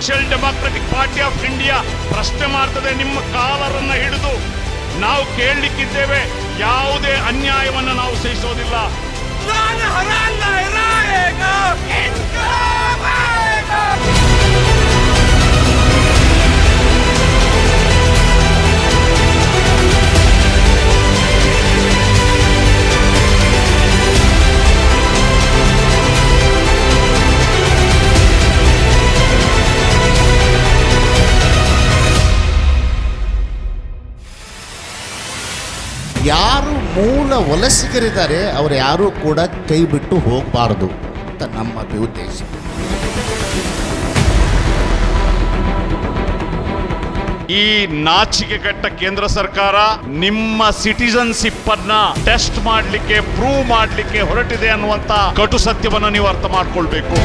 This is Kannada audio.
Social democratic party of India ಪ್ರಶ್ನೆ ಮಾಡ್ತದೆ. ನಿಮ್ಮ ಕಾಲರನ್ನ ಹಿಡಿದು ನಾವು ಕೇಳಲಿಕ್ಕಿದ್ದೇವೆ. ಯಾವುದೇ ಅನ್ಯಾಯವನ್ನು ನಾವು ಸಹಿಸೋದಿಲ್ಲ. ಯಾರು ಮೂಲ ವಲಸಿಗರಿದ್ದಾರೆ ಅವರು ಯಾರೂ ಕೂಡ ಕೈ ಬಿಟ್ಟು ಹೋಗಬಾರದು ಅಂತ ನಮ್ಮ ಉದ್ದೇಶ. ಈ ನಾಚಿಕೆಗೆಟ್ಟ ಕೇಂದ್ರ ಸರ್ಕಾರ ನಿಮ್ಮ ಸಿಟಿಜನ್ಶಿಪ್ ಅನ್ನ ಟೆಸ್ಟ್ ಮಾಡಲಿಕ್ಕೆ, ಪ್ರೂವ್ ಮಾಡಲಿಕ್ಕೆ ಹೊರಟಿದೆ ಅನ್ನುವಂತ ಕಟು ಸತ್ಯವನ್ನು ನೀವು ಅರ್ಥ ಮಾಡ್ಕೊಳ್ಬೇಕು.